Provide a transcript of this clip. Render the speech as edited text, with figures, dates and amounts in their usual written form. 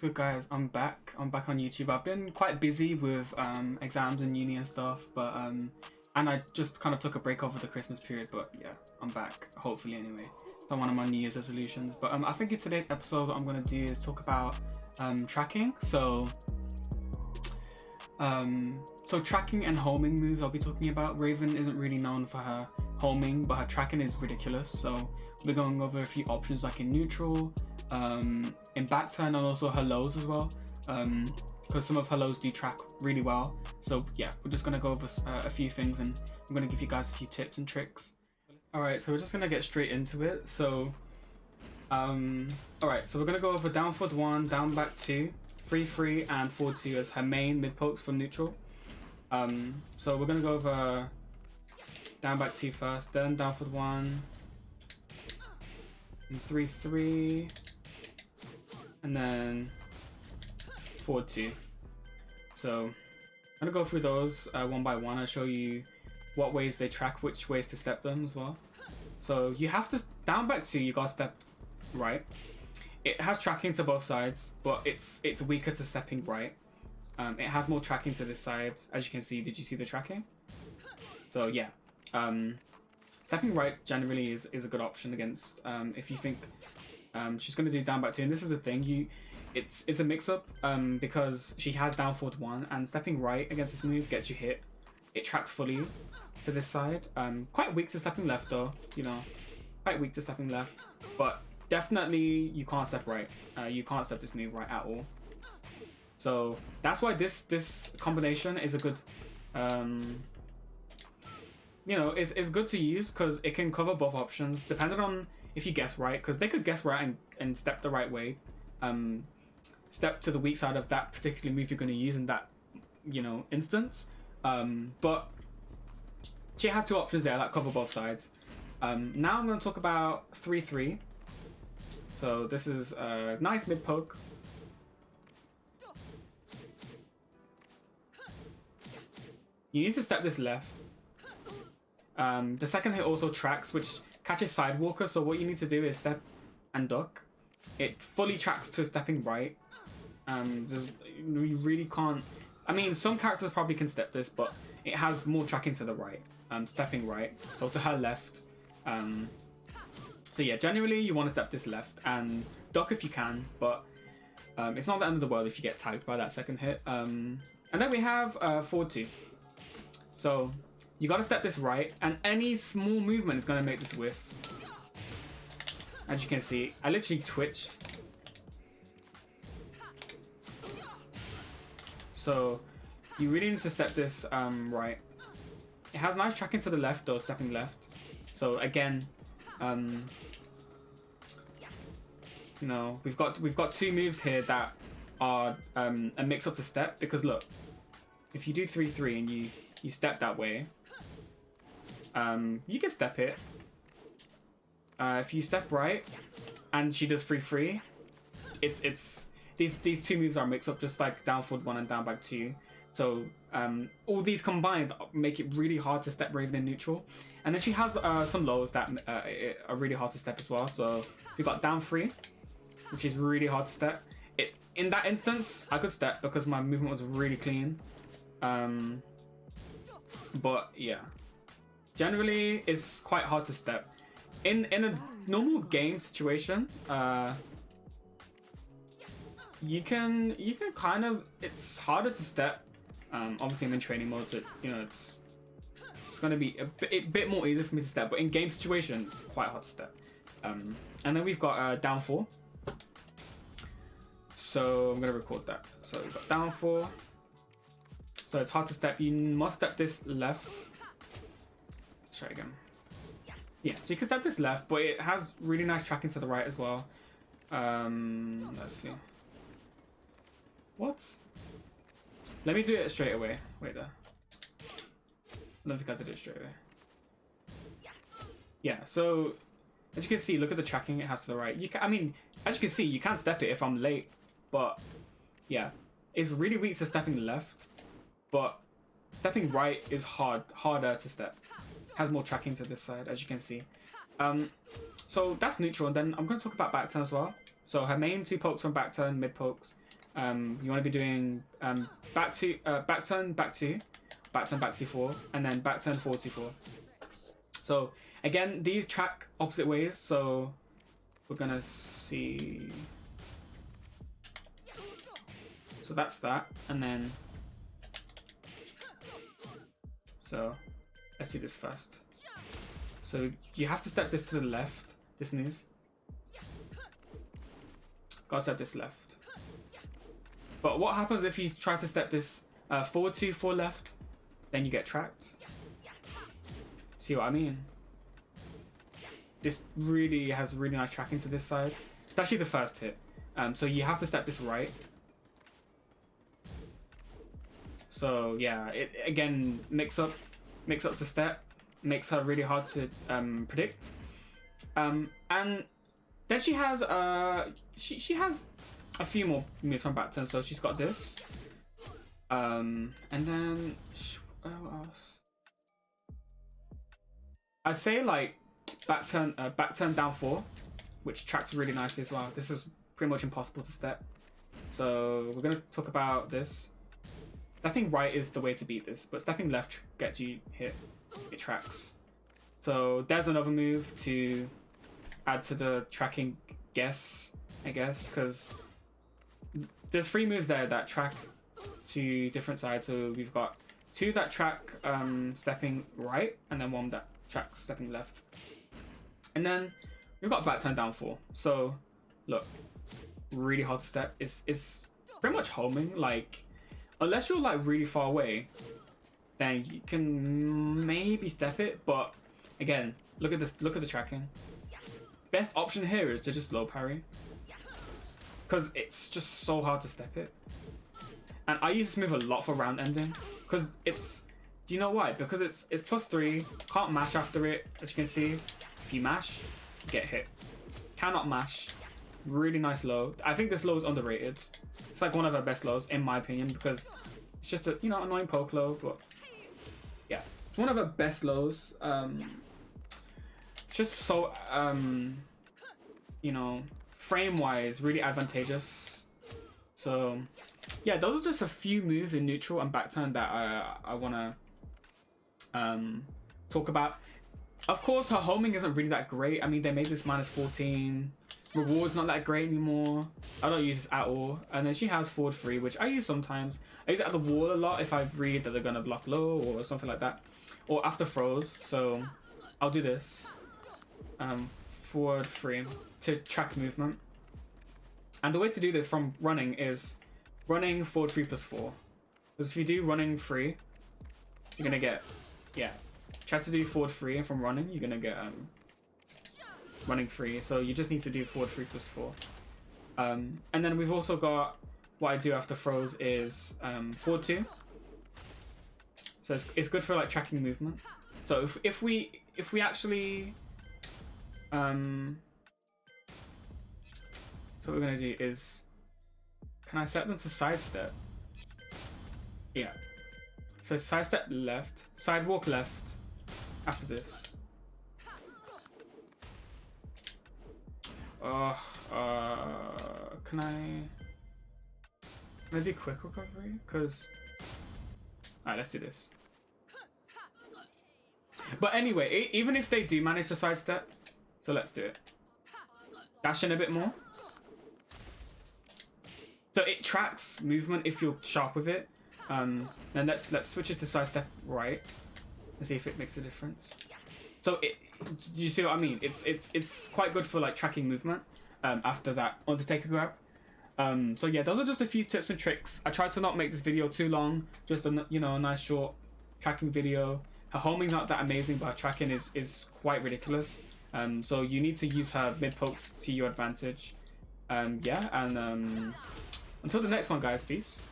good, guys? I'm back on YouTube. I've been quite busy with exams and uni and stuff, but and I just kind of took a break over the Christmas period, but yeah, I'm back, hopefully anyway. So one of my New Year's resolutions. But I think in today's episode what I'm gonna do is talk about tracking. So tracking and homing moves I'll be talking about. Raven isn't really known for her homing, but her tracking is ridiculous. So we're going over a few options like in neutral, in backturn, and also her lows as well, because some of her lows do track really well. So yeah, we're just gonna go over a few things, and I'm gonna give you guys a few tips and tricks. Alright, so we're just gonna get straight into it. So alright, so we're gonna go over down forward 1, down back 2, 3-3 and forward 2 as her main mid pokes for neutral. So we're gonna go over down back 2 first, then down forward 1 and 3-3, and then forward 2. So I'm gonna go through those one by one. I'll show you what ways they track, which ways to step them as well. So you have to down back 2, you gotta step right. It has tracking to both sides, but it's weaker to stepping right. It has more tracking to this side, as you can see. Did you see the tracking? So yeah, stepping right generally is a good option against if you think she's going to do down back 2. And this is the thing, it's a mix-up because she has down forward 1, and stepping right against this move gets you hit. It tracks fully to this side. Quite weak to stepping left though, you know, quite weak to stepping left, but definitely you can't step right. You can't step this move right at all. So that's why this combination is a good you know, it's good to use because it can cover both options depending on if you guess right, because they could guess right and step the right way, step to the weak side of that particular move you're going to use in that, you know, instance. But she has two options there that cover both sides. Now I'm going to talk about 3-3. So this is a nice mid poke. You need to step this left. The second hit also tracks, which catches sidewalker, so what you need to do is step and duck. It fully tracks to stepping right. You really can't... I mean, some characters probably can step this, but it has more tracking to the right. Stepping right, so to her left. So yeah, generally you want to step this left and duck if you can, but it's not the end of the world if you get tagged by that second hit. And then we have forward 2. So you got to step this right, and any small movement is going to make this whiff. As you can see, I literally twitched. So you really need to step this right. It has nice tracking to the left though, stepping left. So again, you know, we've got two moves here that are a mix up to step, because look, if you do 3-3 and you step that way, you can step it. If you step right and she does 3-3, it's these two moves are mixed up, just like down forward 1 and down back 2. So all these combined make it really hard to step Raven in neutral. And then she has some lows that are really hard to step as well. So we've got down 3, which is really hard to step. In that instance, I could step because my movement was really clean. But yeah, generally it's quite hard to step. In a normal game situation, you can kind of, it's harder to step. Obviously I'm in training mode, so you know it's going to be a bit more easy for me to step, but in game situations it's quite hard to step. And then we've got down 4. So I'm going to record that. So we've got down 4. So it's hard to step. You must step this left. Let's try again. Yeah, so you can step this left, but it has really nice tracking to the right as well. Let's see. What? Let me do it straight away. Wait there. I don't think I did it straight away. Yeah, so as you can see, look at the tracking it has to the right. You can, I mean, as you can see, you can step it if I'm late, but yeah, it's really weak to stepping left, but stepping right is harder to step. Has more tracking to this side, as you can see. So that's neutral, and then I'm going to talk about backturn as well. So her main 2 pokes from backturn, mid pokes. you want to be doing back turn, back 2, back turn, back 2, 4, and then back turn, 4, 2, 4. So again, these track opposite ways. So we're gonna see. So that's that, and then so let's do this first. So you have to step this to the left. This move. Gotta step this left. But what happens if you try to step this forward 2, 4 left? Then you get tracked. See what I mean? This really has really nice tracking to this side, especially the first hit. So you have to step this right. So yeah, it again mix up to step, makes her really hard to predict. And then she has she has a few more moves from back turn. So she's got this, and then what else? I'd say like back turn down 4, which tracks really nicely as well. This is pretty much impossible to step. So we're gonna talk about this. Stepping right is the way to beat this, but stepping left gets you hit. It tracks. So there's another move to add to the tracking guess, I guess, because there's 3 moves there that track to different sides. So we've got 2 that track stepping right, and then 1 that tracks stepping left. And then we've got back turn down 4. So look, really hard to step. It's pretty much homing. Like, unless you're like really far away, then you can maybe step it. But again, look at this. Look at the tracking. Best option here is to just low parry, because it's just so hard to step it. And I use this move a lot for round ending, because it's. Do you know why? Because it's +3. Can't mash after it. As you can see, if you mash, you get hit. Cannot mash. Really nice low. I think this low is underrated. It's like one of her best lows in my opinion, because it's just a annoying poke low, but yeah, it's one of her best lows. Just so frame wise really advantageous. So yeah, those are just a few moves in neutral and back turn that I want to talk about. Of course, her homing isn't really that great. I mean, they made this -14. Reward's not that great anymore. I don't use this at all. And then she has forward 3, which I use sometimes. I use it at the wall a lot if I read that they're gonna block low or something like that, or after throws. So I'll do this forward 3 to track movement. And the way to do this from running is running forward 3 +4. Because if you do running 3, you're gonna get try to do forward 3, and from running you're gonna get running 3. So you just need to do forward 3 +4. And then we've also got what I do after throws is forward 2. So it's good for like tracking movement. So if we actually so what we're gonna do is, can I set them to sidestep? Yeah. So sidestep left, sidewalk left after this. Can I do quick recovery? Because alright, let's do this. But anyway, even if they do manage to sidestep, so let's do it. Dash in a bit more. So it tracks movement if you're sharp with it. Then let's switch it to sidestep right and see if it makes a difference. So do you see what I mean? It's quite good for like tracking movement after that Undertaker grab. So yeah, those are just a few tips and tricks. I tried to not make this video too long, just a a nice short tracking video. Her homing's not that amazing, but her tracking is quite ridiculous. So you need to use her mid pokes to your advantage. Yeah, and until the next one, guys, peace.